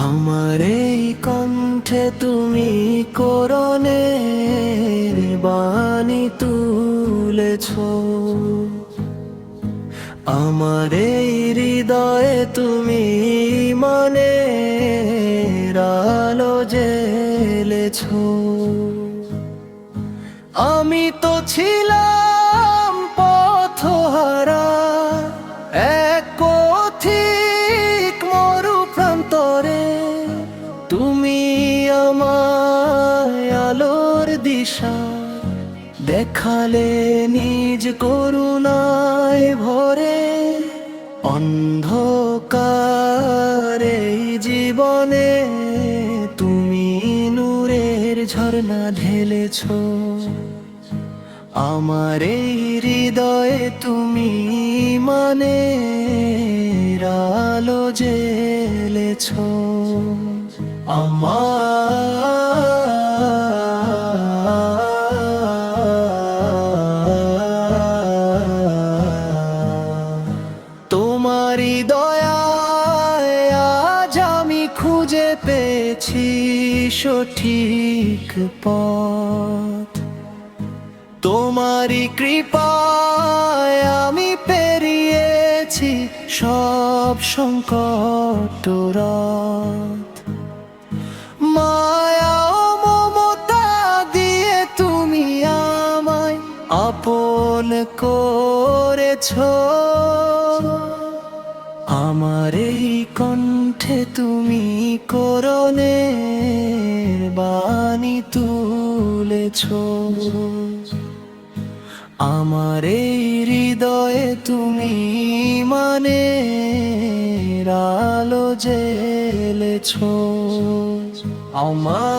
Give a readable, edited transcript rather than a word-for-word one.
আমার এই কণ্ঠে তুমি কোরআনের বাণী তুলেছ, আমার এই হৃদয়ে তুমি ঈমানের আলো জ্বেলেছ। আমি তো ছিলাম পথহারা, এক পথিক মরুপ্রান্তরে, তুমি আমায় আলোর দিশা দেখালে নিজ করুণায় ভরে। অন্ধকার এই জীবনে তুমি নূরের ঝর্ণা ঢেলেছ, আমার এই হৃদয়ে তুমি ঈমানের আলো জ্বেলেছ। তোমারি দয়ায় আজ আমি খুঁজে পেয়েছি সঠিক পথ, তোমারি কৃপায় আমি পেরিয়েছি সব সংকট রাত। মায়া ও মমতা দিয়ে তুমি আমায় আপন করেছ, আমার এই কণ্ঠে তুমি কোরআনের বাণী তুলেছ, আমার এই হৃদয়ে তুমি ঈমানের আলো জ্বেলেছ। আমার